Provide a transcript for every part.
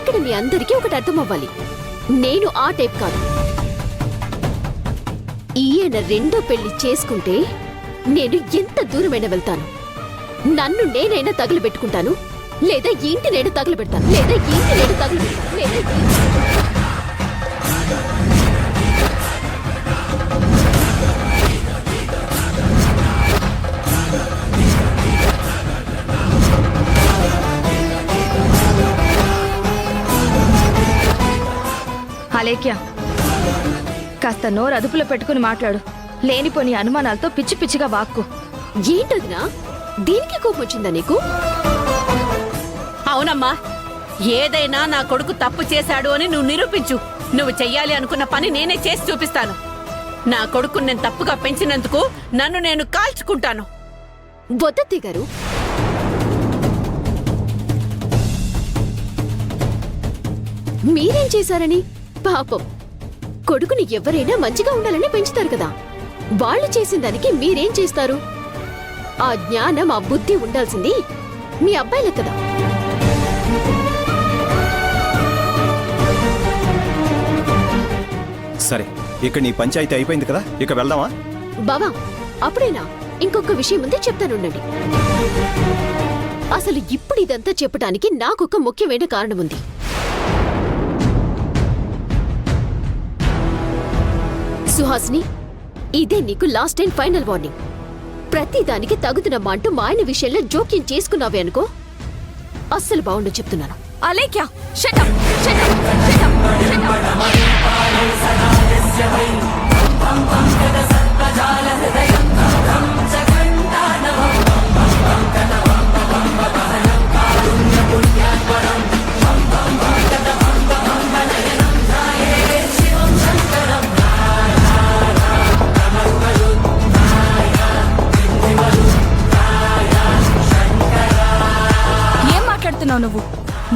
ఇక్కడ మీ అందరికీ ఒకటి అర్థం అవ్వాలి. నేను ఆ టైప్ కాదు. ఈయన రెండో పెళ్లి చేసుకుంటే నేను ఎంత దూరమైనా వెళ్తాను. నన్ను నేనైనా తగులుబెట్టుకుంటాను, లేదా ఇంటి నేను తగులుబెడతాను, లేదా ఇంటి నేను తగులుబెడతాను, లేదా అలేఖ్య, కాస్త నోరు అదుపులో పెట్టుకుని మాట్లాడు. లేనిపోని అనుమానాలతో పిచ్చి పిచ్చిగా వాక్కు. ఏంటదినా? దీనికి కోపం వచ్చిందా నీకు? అవునమ్మా, ఏదైనా నా కొడుకు తప్పు చేశాడు అని నువ్వు నిరూపించు. నువ్వు చెయ్యాలి అనుకున్న పని నేనే చేసి చూపిస్తాను. నా కొడుకు నేను తప్పుగా పెంచినందుకు నన్ను నేను కాల్చుకుంటాను. వద్దత్తే గారు, మీరేం చేశారని? పాపం, కొడుకుని ఎవరైనా మంచిగా ఉండాలని పెంచుతారు కదా. వాళ్ళు చేసిన దానికి మీరేం చేస్తారు? ఆ జ్ఞానం, ఆ బుద్ధి ఉండాల్సింది మీ అబ్బాయిలే కదా. సరే, ఇక నీ పంచాయతీ అయిపోయింది కదా, ఇక వెళ్దామా? బావా, అప్పుడేనా? ఇంకొక విషయం ఉంది, చెప్తానుండండి. అసలు ఇప్పుడు ఇదంతా చెప్పడానికి నాకొక ముఖ్యమైన కారణం ఉంది. సుహాసిని, ఇదే నీకు లాస్ట్ అండ్ ఫైనల్ వార్నింగ్. ప్రతిదానికి తగుదనమ్మా అంటూ మా ఆయన విషయంలో జోక్యం చేసుకున్నావే అనుకో, అస్సలు బాగుండు చెప్తున్నాను. Alekhya, shut up, shut up, shut up, shut నువ్వు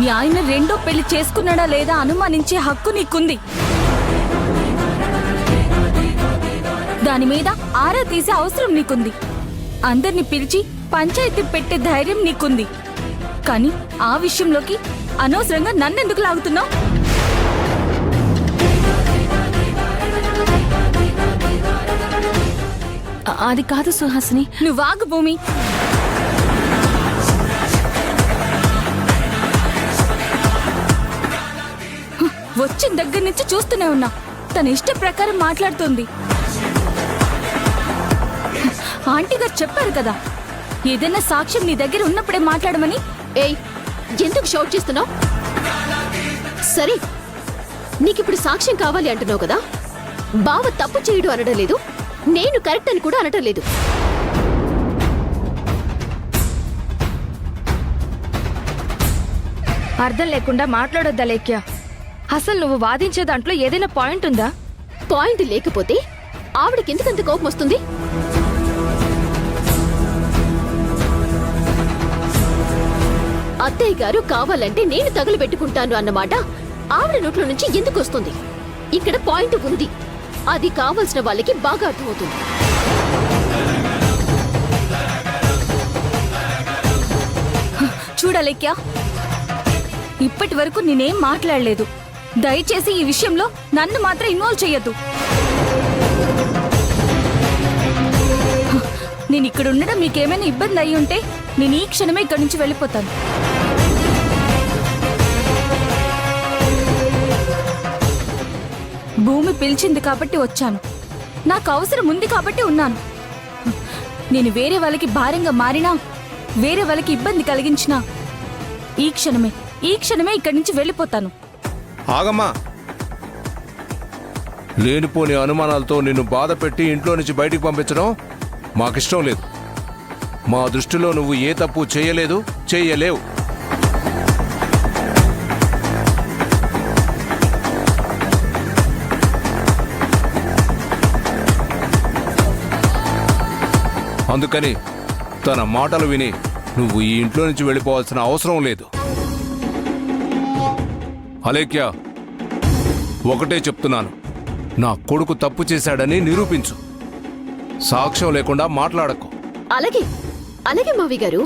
మీ ఆయన రెండో పెళ్లి చేసుకున్నాడా లేదా అనుమానించే హక్కు నీకుంది. దాని మీద ఆరా తీసే అవసరం నీకుంది. అందరిని పిలిచి పంచాయతీ పెట్టే ధైర్యం నీకుంది. కానీ ఆ విషయంలోకి అనవసరంగా నన్నెందుకు లాగుతున్నావు? అది కాదు సుహాసిని. నువ్వు ఆగు భూమి. వచ్చిన దగ్గర నుంచి చూస్తూనే ఉన్నా, తన ఇష్ట ప్రకారం మాట్లాడుతుంది. ఆంటీ గారు చెప్పారు కదా, ఏదైనా సాక్ష్యం నీ దగ్గర ఉన్నప్పుడే మాట్లాడమని. ఏయ్, ఎందుకు షౌట్ చేస్తున్నావు? సరే, నీకిప్పుడు సాక్ష్యం కావాలి అంటున్నావు కదా. బావ తప్పు చేయడు అనడం లేదు, నేను కరెక్ట్ అని కూడా అనటం లేదు. అర్థం లేకుండా మాట్లాడొద్దా లేఖ్య? అసలు నువ్వు వాదించే దాంట్లో ఏదైనా పాయింట్ ఉందా? పాయింట్ లేకపోతే ఆవిడకెందుకంత కోపం వస్తుంది? అత్తయ్య గారు కావాలంటే నేను తగులుబెట్టుకుంటాను అన్నమాట ఆవిడ నోట్లో నుంచి ఎందుకు వస్తుంది? ఇక్కడ పాయింట్ ఉంది, అది కావాల్సిన వాళ్ళకి బాగా అర్థమవుతుంది. చూడలేక్యా, ఇప్పటి వరకు నేనేం మాట్లాడలేదు. దయచేసి ఈ విషయంలో నన్ను మాత్రం ఇన్వాల్వ్ చెయ్యొద్దు. నేను ఇక్కడ ఉండడం మీకేమైనా ఇబ్బంది అయి ఉంటే నేను ఈ క్షణమే ఇక్కడి నుంచి వెళ్ళిపోతాను. భూమి పిలిచింది కాబట్టి వచ్చాను. నాకు అవసరం ఉంది కాబట్టి ఉన్నాను. నేను వేరే వాళ్ళకి భారంగా మారినా, వేరే వాళ్ళకి ఇబ్బంది కలిగించినా ఈ క్షణమే ఇక్కడి నుంచి వెళ్ళిపోతాను. ఆగమ్మా, లేనిపోని అనుమానాలతో నిన్ను బాధ పెట్టి ఇంట్లో నుంచి బయటికి పంపించడం మాకిష్టం లేదు. మా దృష్టిలో నువ్వు ఏ తప్పు చేయలేదు, చేయలేవు. అందుకని తన మాటలు విని నువ్వు ఈ ఇంట్లో నుంచి వెళ్ళిపోవాల్సిన అవసరం లేదు. అలేఖ్య, ఒకటే చెప్తున్నాను, నా కొడుకు తప్పు చేశాడని నిరూపించు. సాక్ష్యం లేకుండా మాట్లాడకు. అలాగే అలాగే మావి గారు.